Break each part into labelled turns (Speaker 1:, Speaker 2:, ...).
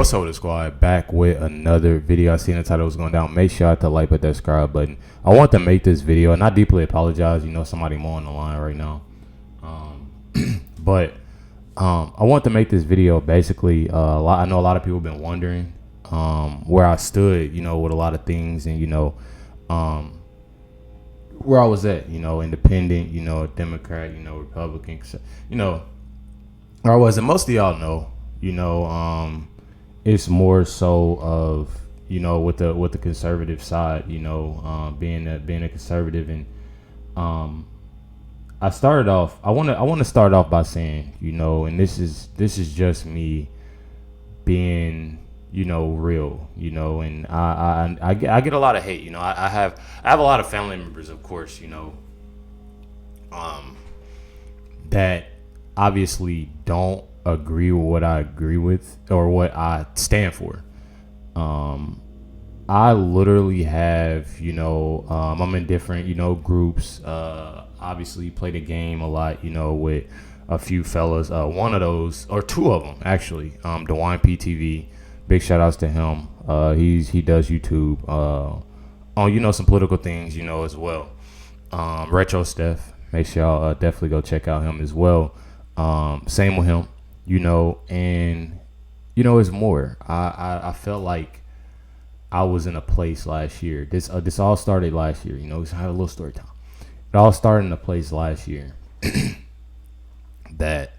Speaker 1: What's up with the squad? Back with another video. I seen the title was going down. Make sure I hit the like button, that subscribe button. I want to make this video, and I deeply apologize. Somebody more on the line right now. But I want to make this video basically. I know a lot of people have been wondering where I stood, with a lot of things, and where I was at, independent, Democrat, Republican, where I was. And most of y'all know, it's more so of, with the conservative side, being a conservative. And I started off, I want to start off by saying, and this is just me being, real, and I get a lot of hate. I have a lot of family members, of course, that obviously don't agree with what I agree with or what I stand for. I literally have, I'm in different, groups, obviously play the game a lot, with a few fellas, one of those, or two of them actually, DeWine PTV, big shout outs to him. He does YouTube, on, some political things, as well. Retro Steph, make sure y'all definitely go check out him as well. Same with him. And it's more. I felt like I was in a place last year. This all started last year. We had a little story time. It all started in a place last year that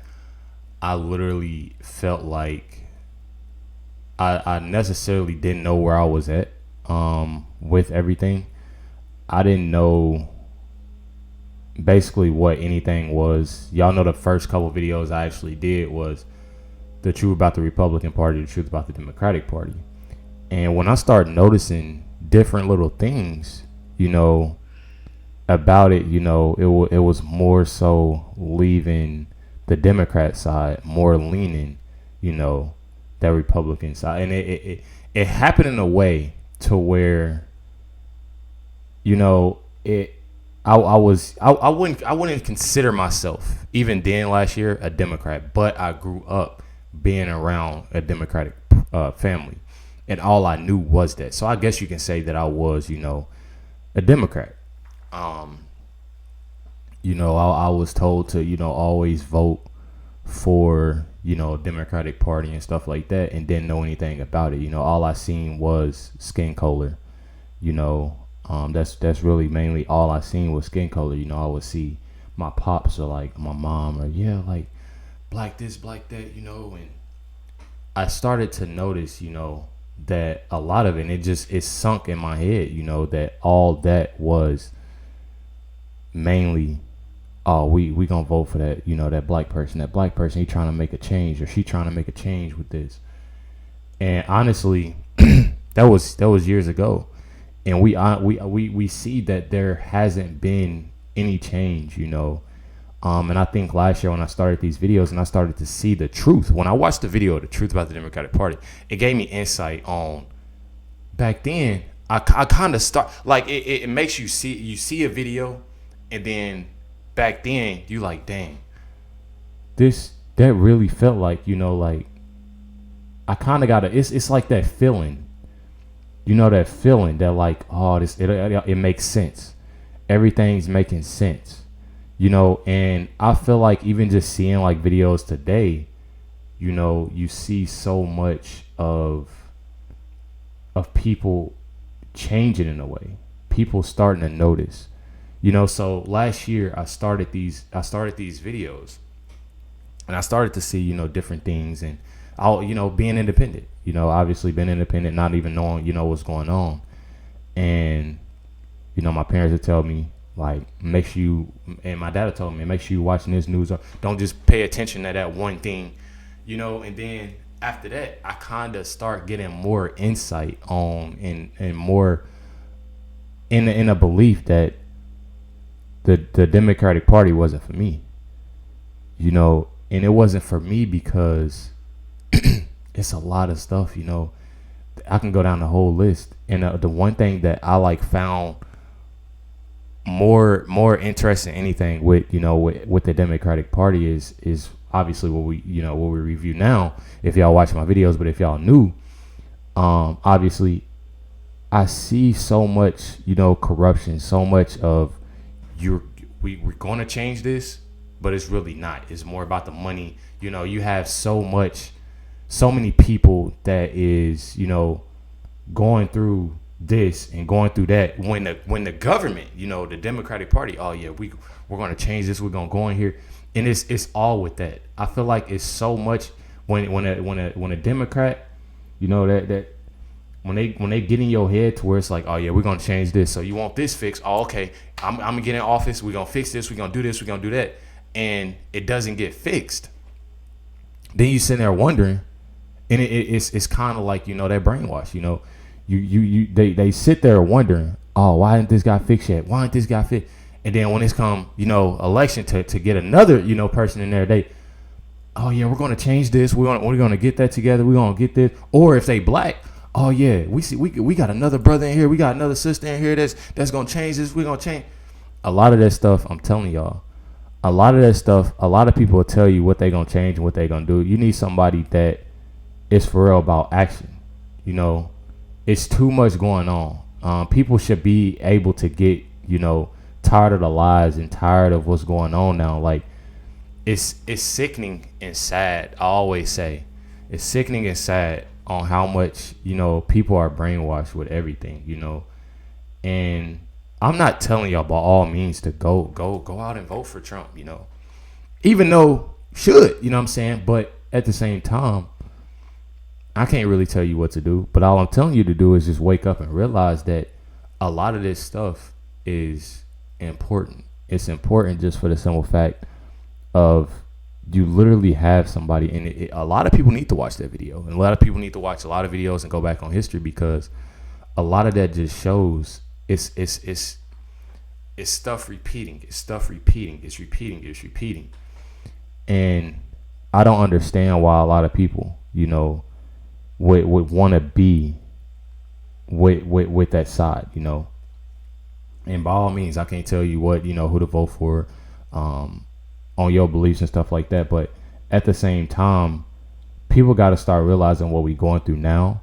Speaker 1: I literally felt like I necessarily didn't know where I was at with everything. I didn't know basically what anything was. Y'all know the first couple videos I actually did was the truth about the Republican Party, the truth about the Democratic Party. And when I started noticing different little things, about it, it was more so leaving the Democrat side, more leaning, that Republican side. And it happened in a way to where, I wouldn't consider myself even then last year a Democrat, but I grew up being around a Democratic family, and all I knew was that. So I guess you can say that I was, a Democrat. I was told to, always vote for, Democratic Party and stuff like that, and didn't know anything about it. All I seen was skin color, that's really mainly all I seen was skin color. I would see my pops or like my mom or like black this, black that, and I started to notice, that a lot of it, it sunk in my head, that all that was mainly, we gonna vote for that, that black person, he trying to make a change, or she trying to make a change with this. And honestly, that was years ago. And we see that there hasn't been any change, and I think last year when I started these videos and I started to see the truth, when I watched the video, the truth about the Democratic Party, it gave me insight on. Back then, I kind of start like it makes you see a video, and then back then you like, dang, that really felt like, like I kind of got it's like that feeling. That feeling that like, oh, it makes sense. Everything's making sense, and I feel like even just seeing like videos today, you see so much of people changing in a way, people starting to notice, so last year I started these videos, and I started to see, different things, and I'll, being independent, obviously being independent, not even knowing, what's going on. And, my parents would tell me, like, make sure you, and my dad would tell me, make sure you're watching this news, or don't just pay attention to that one thing, and then after that, I kind of start getting more insight on, and more in a belief that the Democratic Party wasn't for me, and it wasn't for me because it's a lot of stuff, I can go down the whole list. And the one thing that I like found more interesting than anything with, with the Democratic Party is obviously what we review now, if y'all watch my videos, but if y'all new, obviously I see so much, corruption, so much of we're going to change this, but it's really not. It's more about the money. You have so many people that is, going through this and going through that, when the government, the Democratic Party, oh yeah, we're going to change this, we're going to go in here, and it's all with that. I feel like it's so much when a Democrat, that when they get in your head to where it's like, oh yeah, we're going to change this, so you want this fixed, oh okay, I'm going to get in office, we're going to fix this, we're going to do this, we're going to do that, and it doesn't get fixed. Then you sit there wondering, and it's kind of like, that brainwash, they sit there wondering, oh, why didn't this guy fix yet? Why didn't this guy fix? And then when it's come, election to get another, person in there, oh yeah, we're going to change this. We're going to get that together. We're going to get this. Or if they black, oh yeah, we got another brother in here. We got another sister in here that's going to change this. We're going to change. A lot of that stuff, I'm telling y'all, a lot of that stuff, a lot of people will tell you what they're going to change and what they're going to do. You need somebody that is for real about action. It's too much going on. People should be able to get, tired of the lies and tired of what's going on now. Like, it's sickening and sad. I always say it's sickening and sad on how much, people are brainwashed with everything, and I'm not telling y'all by all means to go out and vote for Trump, even though should, what I'm saying? But at the same time, I can't really tell you what to do, but all I'm telling you to do is just wake up and realize that a lot of this stuff is important. It's important just for the simple fact of you literally have somebody, and a lot of people need to watch that video, and a lot of people need to watch a lot of videos and go back on history, because a lot of that just shows it's stuff repeating. It's stuff repeating. It's repeating. And I don't understand why a lot of people, would want to be with that side, And by all means, I can't tell you what, who to vote for on your beliefs and stuff like that. But at the same time, people got to start realizing what we're going through now.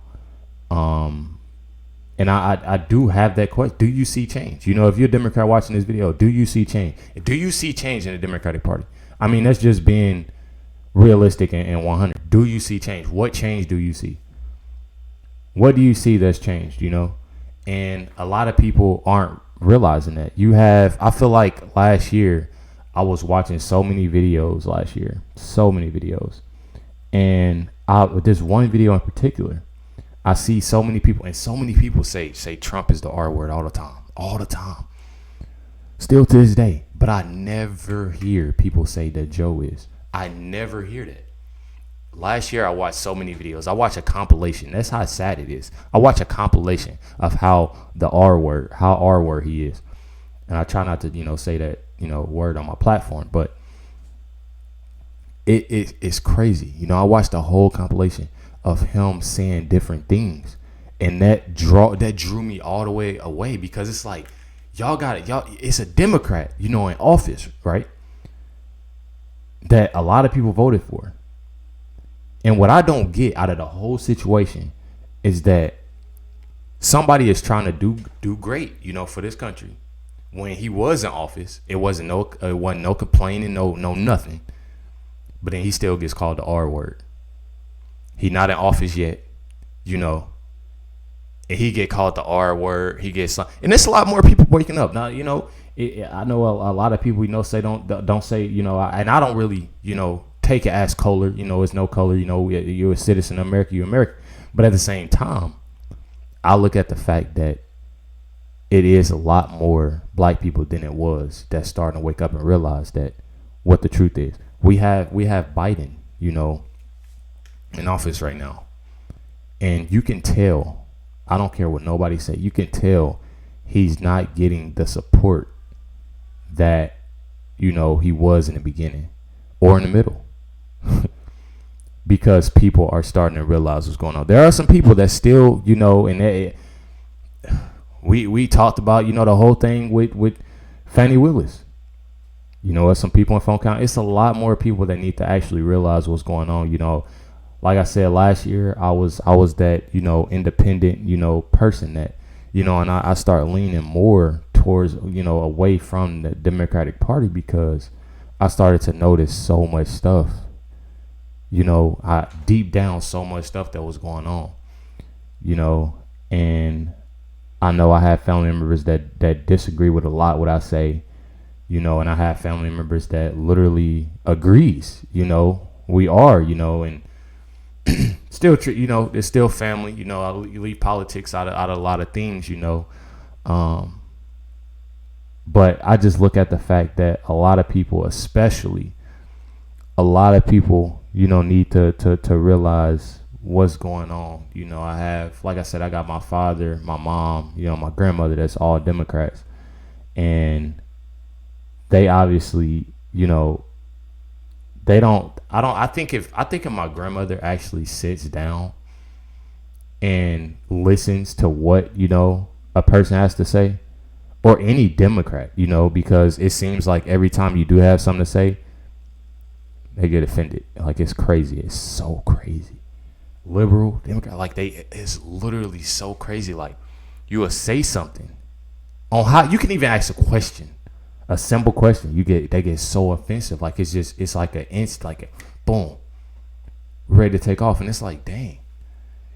Speaker 1: And I do have that question. Do you see change? If you're a Democrat watching this video, do you see change? Do you see change in the Democratic Party? I mean, that's just being realistic and 100. Do you see change? What change do you see? What do you see that's changed, And a lot of people aren't realizing that. I feel like last year, I was watching so many videos last year. So many videos. And this one video in particular, I see so many people, and so many people say Trump is the R word all the time. Still to this day. But I never hear people say that Joe is. I never hear that. Last year, I watched so many videos. I watched a compilation. That's how sad it is. I watch a compilation of how R word he is. And I try not to, say that, word on my platform. But it's crazy. I watched the whole compilation of him saying different things. And that drew me all the way away, because it's like, it's a Democrat, in office, right? That a lot of people voted for. And what I don't get out of the whole situation is that somebody is trying to do great, for this country. When he was in office, it wasn't no complaining, no nothing. But then he still gets called the R word. He not in office yet, and he get called the R word. And there's a lot more people waking up now. I know a lot of people say don't say, and I don't really take it as color. It's no color. You're a citizen of America. You're American. But at the same time, I look at the fact that it is a lot more black people than it was that's starting to wake up and realize that what the truth is. We have Biden, in office right now, and you can tell. I don't care what nobody say. You can tell he's not getting the support that he was in the beginning or in the middle. Because people are starting to realize what's going on. There are some people that still, and we talked about, the whole thing with Fannie Willis. You know, some people in Phone County. It's a lot more people that need to actually realize what's going on. You know, like I said last year, I was that, you know, independent, you know, person that, you know, and I start leaning more towards, you know, away from the Democratic Party because I started to notice so much stuff. You know, I deep down so much stuff that was going on. You know, and I know I have family members that disagree with a lot what I say, you know, and I have family members that literally agrees, you know, we are, you know, and still, you know, it's still family, you know, you leave politics out of a lot of things, you know, but I just look at the fact that a lot of people, especially a lot of people, you know, need to realize what's going on. You know, I have, like I said, I got my father, my mom, you know, my grandmother, that's all Democrats. And they obviously, you know, I think if my grandmother actually sits down and listens to what, you know, a person has to say, or any Democrat, you know, because it seems like every time you do have something to say, they get offended. Like, it's crazy. It's so crazy. Liberal, Democrat, like it's literally so crazy. Like, you will say something on how you can even ask a question, a simple question. They get so offensive. Like, it's like boom, ready to take off, and it's like, dang,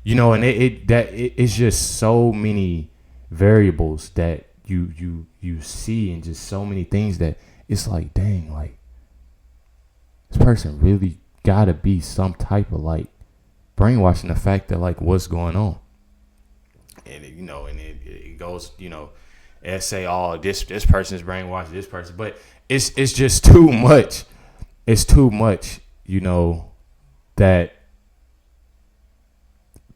Speaker 1: you know. And it's just so many variables that you see, and just so many things that it's like, dang, like this person really gotta be some type of like brainwashing the fact that like what's going on. And you know, and it goes, you know, and say, oh, this person's brainwashed this person, but it's just too much. It's too much, you know, that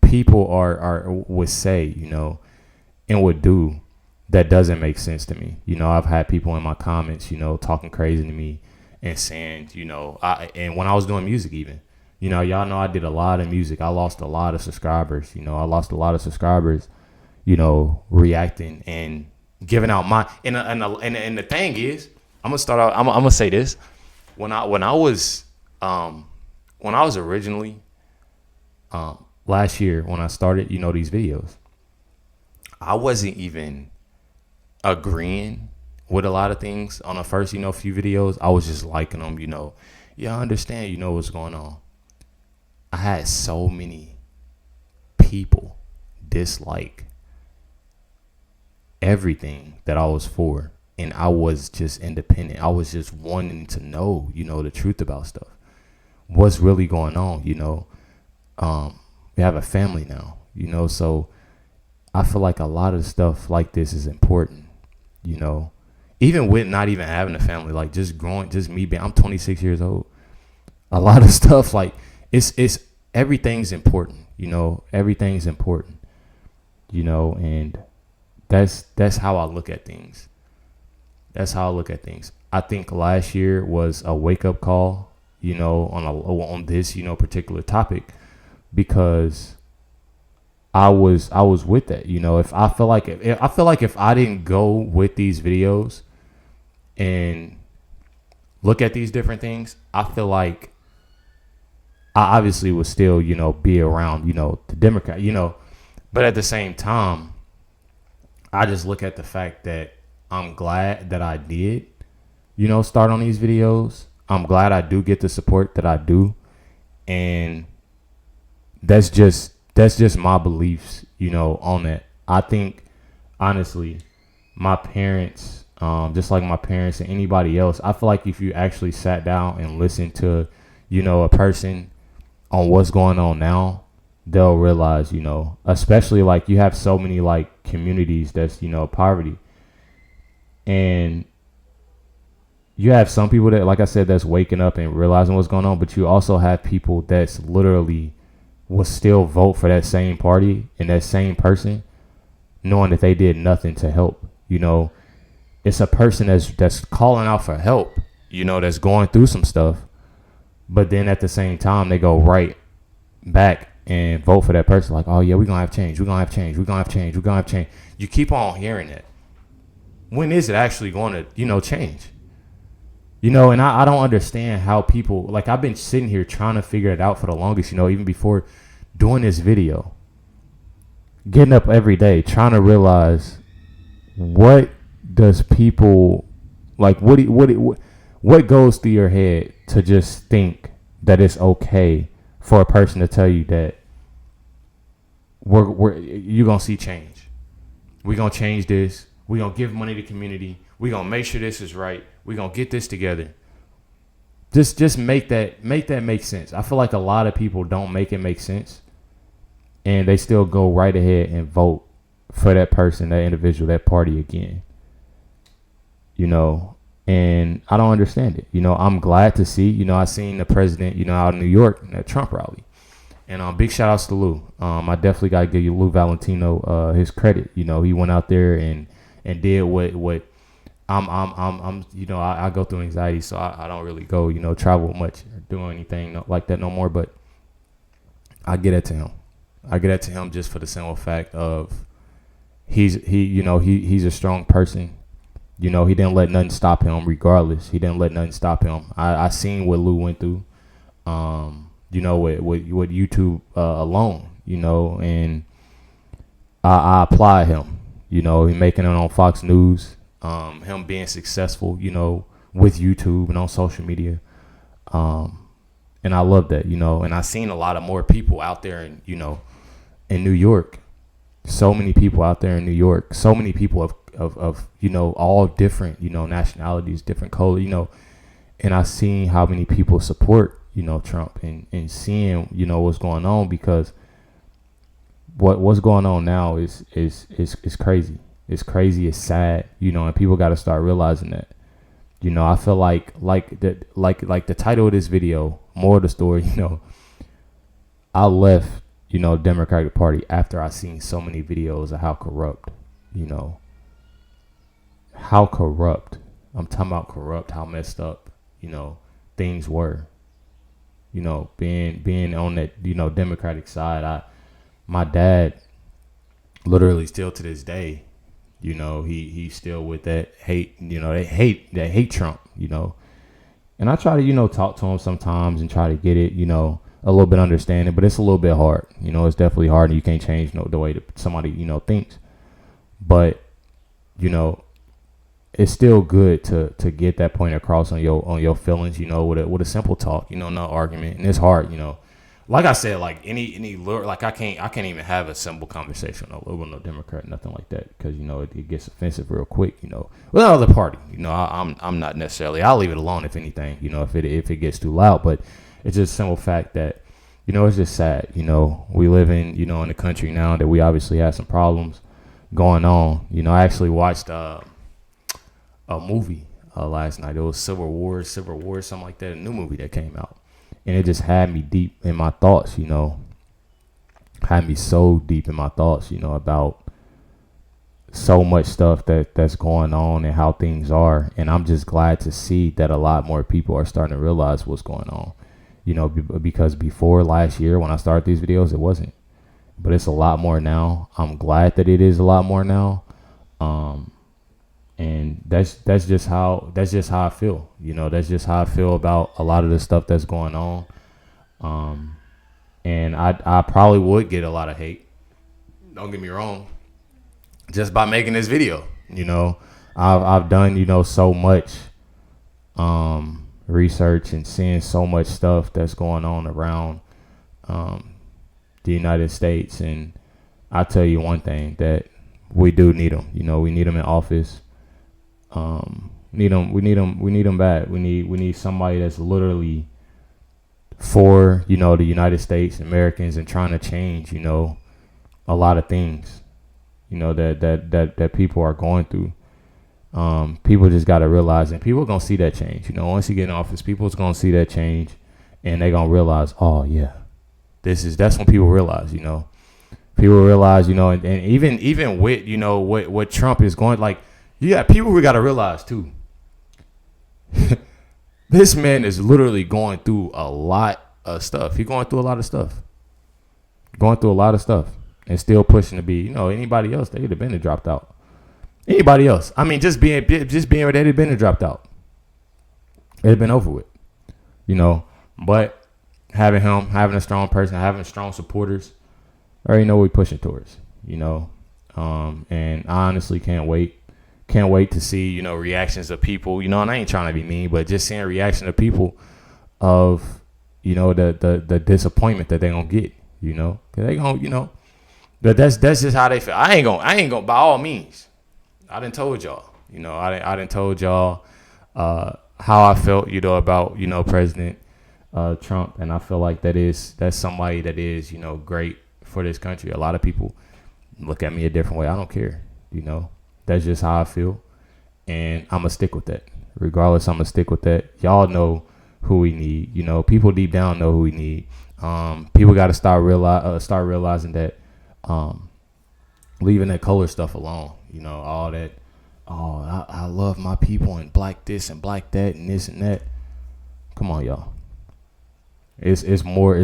Speaker 1: people are would say, you know, and would do that doesn't make sense to me. You know, I've had people in my comments, you know, talking crazy to me and saying, you know, and when I was doing music even, you know, y'all know I did a lot of music. I lost a lot of subscribers. You know, I lost a lot of subscribers, you know, reacting and giving out my and the thing is, I'm gonna start out. I'm gonna say this. When I was originally last year when I started, you know, these videos, I wasn't even agreeing with a lot of things on the first, you know, few videos. I was just liking them, you know. Yeah, I understand, you know, what's going on. I had so many people dislike everything that I was for, and I was just independent. I was just wanting to know, you know, the truth about stuff. What's really going on, you know. We have a family now, you know, so I feel like a lot of stuff like this is important, you know. Even with not even having a family, like just growing, just me being, I'm 26 years old. A lot of stuff, like, it's everything's important, you know. Everything's important, you know, and that's how I look at things. That's how I look at things. I think last year was a wake up call, you know, on this, you know, particular topic, because I was with that, you know. If I feel like if I didn't go with these videos and look at these different things, I feel like I obviously would still, you know, be around, you know, the Democrat, you know. But at the same time, I just look at the fact that I'm glad that I did, you know, start on these videos. I'm glad I do get the support that I do. And that's just my beliefs, you know, on that. I think, honestly, my parents, just like my parents and anybody else, I feel like if you actually sat down and listened to, you know, a person on what's going on now, they'll realize, you know, especially like you have so many like communities that's, you know, poverty. And you have some people that, like I said, that's waking up and realizing what's going on, but you also have people that's literally will still vote for that same party and that same person, knowing that they did nothing to help. You know, it's a person that's calling out for help, you know, that's going through some stuff, but then at the same time they go right back and vote for that person. Like, oh yeah, we're gonna have change, we're gonna have change, we're gonna have change, we're gonna have change. You keep on hearing it. When is it actually going to, you know, change? You know, and I don't understand how people, like, I've been sitting here trying to figure it out for the longest, you know, even before doing this video. Getting up every day, trying to realize what does people, like, what goes through your head to just think that it's okay for a person to tell you that you're going to see change. We're going to change this. We're going to give money to the community. We're going to make sure this is right. We're going to get this together. Just make that make sense. I feel like a lot of people don't make it make sense. And they still go right ahead and vote for that person, that individual, that party again. You know, and I don't understand it. You know, I'm glad to see, you know, I seen the president, you know, out in New York at Trump rally. And big shout outs to Lou. I definitely got to give you Lou Valentino his credit. You know, he went out there and did what I'm you know, I go through anxiety, so I don't really go, you know, travel much or do anything like that no more. But I get it to him. I get it to him just for the simple fact of he's a strong person. You know, he didn't let nothing stop him regardless. He didn't let nothing stop him. I seen what Lou went through, you know, with YouTube alone, you know, and I applaud him. You know, he making it on Fox News, him being successful, you know, with YouTube and on social media. And I love that, you know, and I seen a lot of more people out there in, you know, in New York. So many people out there in New York, so many people of you know, all different, you know, nationalities, different color, you know, and I seen how many people support, you know, Trump and seeing, you know, what's going on, because what's going on now is crazy. It's crazy. It's sad, you know, and people got to start realizing that. You know, I feel like the title of this video, more of the story, you know, I left, you know, Democratic Party after I seen so many videos of how corrupt, you know, how corrupt, I'm talking about corrupt, how messed up, you know, things were, you know, being on that, you know, Democratic side. My dad literally still to this day, you know, he's still with that hate, you know, they hate Trump, you know, and I try to, you know, talk to him sometimes and try to get it, you know, a little bit understanding, but it's a little bit hard, you know, it's definitely hard, and you can't change, you know, the way that somebody, you know, thinks, but, you know, it's still good to get that point across on your feelings, you know, with a simple talk, you know, no argument. And it's hard, you know, like I said, like any like I can't even have a simple conversation with no Democrat, nothing like that, because, you know, it gets offensive real quick, you know, with the other party, you know. I'm not necessarily, I'll leave it alone if anything, you know, if it gets too loud. But it's just a simple fact that, you know, it's just sad, you know, we live in, you know, in a country now that we obviously have some problems going on. You know, I actually watched a movie last night. It was Civil War, something like that, a new movie that came out. And it just had me deep in my thoughts, you know, had me so deep in my thoughts, you know, about so much stuff that's going on and how things are. And I'm just glad to see that a lot more people are starting to realize what's going on, you know, because before last year when I started these videos, it wasn't. But it's a lot more now. I'm glad that it is a lot more now. And that's just how I feel. You know, that's just how I feel about a lot of the stuff that's going on. And I probably would get a lot of hate. Don't get me wrong. Just by making this video, you know, I've done, you know, so much research and seeing so much stuff that's going on around the United States. And I tell you one thing, that we do need them. You know, we need them in office. We need them bad. We need somebody that's literally for, you know, the United States, Americans, and trying to change, you know, a lot of things, you know, that people are going through. People just got to realize, and people are going to see that change. You know, once you get in office, people's going to see that change, and they're going to realize, oh yeah, that's when people realize, you know, you know, and even with, you know, what Trump is going, like, you got people we got to realize too. This man is literally going through a lot of stuff. He's going through a lot of stuff. And still pushing to be, you know, anybody else, they'd have been and dropped out. Anybody else. I mean, just being where they'd have been and dropped out. it'd been over with, you know. But having him, having a strong person, having strong supporters, I already know what we're pushing towards, you know. And I honestly can't wait. Can't wait to see, you know, reactions of people, you know, and I ain't trying to be mean, but just seeing reaction of people of, you know, the disappointment that they're going to get, you know. Cause they going to, you know, but that's just how they feel. I ain't going to, by all means. I done told y'all, you know, I done told y'all how I felt, you know, about, you know, President Trump. And I feel like that's somebody that is, you know, great for this country. A lot of people look at me a different way. I don't care, you know. That's just how I feel. And I'm going to stick with that. Regardless, I'm going to stick with that. Y'all know who we need. You know, people deep down know who we need. People got to start realizing that leaving that color stuff alone. You know, all that, I love my people and black this and black that and this and that. Come on, y'all. It's more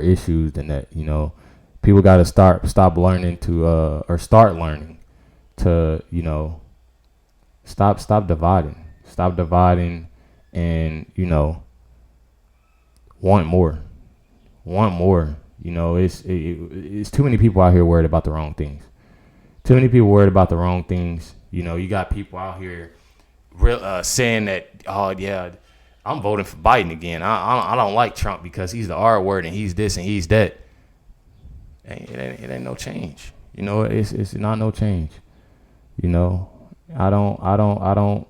Speaker 1: issues than that, you know. People got to stop learning to or start learning to, you know, stop dividing and, you know, want more, you know. It's too many people out here worried about the wrong things. Too many people worried about the wrong things. You know, you got people out here saying that, oh yeah, I'm voting for Biden again. I don't like Trump because he's the R word and he's this and he's that. It ain't no change. You know, it's not no change. You know, I don't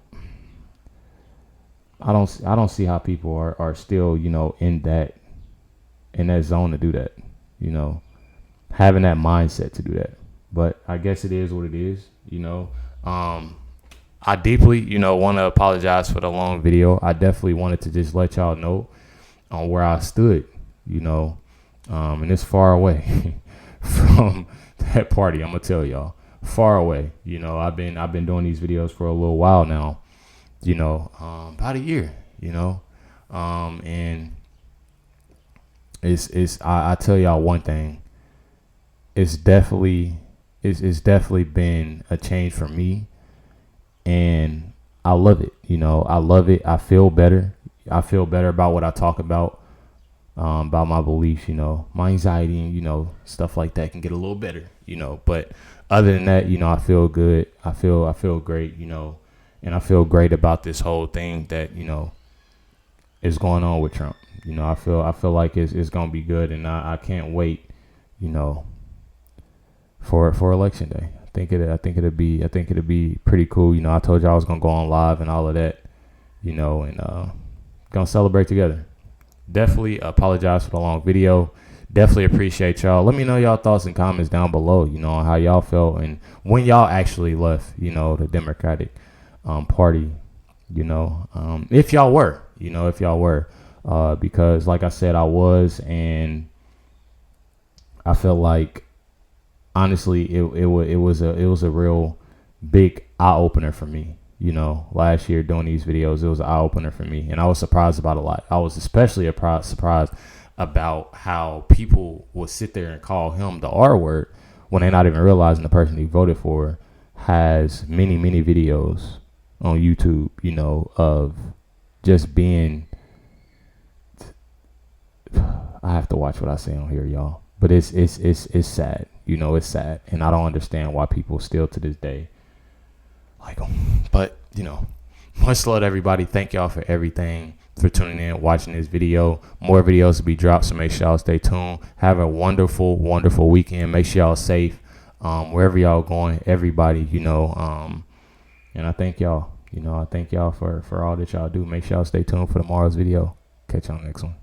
Speaker 1: see how people are still, you know, in that zone to do that, you know, having that mindset to do that. But I guess it is what it is, you know. I deeply, you know, want to apologize for the long video. I definitely wanted to just let y'all know on where I stood, you know, and it's far away from that party. I'm gonna tell y'all, far away. You know, I've been doing these videos for a little while now, you know, about a year, you know, and I tell y'all one thing, it's definitely been a change for me, and I love it. You know, I love it. I feel better. I feel better about what I talk about my beliefs, you know, my anxiety and, you know, stuff like that can get a little better, you know. But other than that, you know, I feel good. I feel great, you know, and I feel great about this whole thing that, you know, is going on with Trump. You know, I feel like it's going to be good, and I can't wait, you know, for election day. I think it'll be pretty cool. You know, I told you I was going to go on live and all of that, you know, and going to celebrate together. Definitely apologize for the long video. Definitely appreciate y'all. Let me know y'all thoughts and comments down below, you know, on how y'all felt and when y'all actually left, you know, the Democratic Party, you know, if y'all were, because like I said, I was, and I felt like honestly it was a real big eye opener for me. You know, last year doing these videos, it was an eye opener for me, and I was surprised about a lot. I was especially surprised about how people would sit there and call him the R word when they're not even realizing the person he voted for has many videos on YouTube, you know, of just being. I have to watch what I say on here, y'all, but it's sad. You know, it's sad, and I don't understand why people still to this day like them. But, you know, much love to everybody. Thank y'all for everything, for tuning in, watching this video. More videos to be dropped, so make sure y'all stay tuned. Have a wonderful weekend. Make sure y'all safe wherever y'all going, everybody, you know. And I thank y'all, you know, for all that y'all do. Make sure y'all stay tuned for tomorrow's video. Catch y'all next one.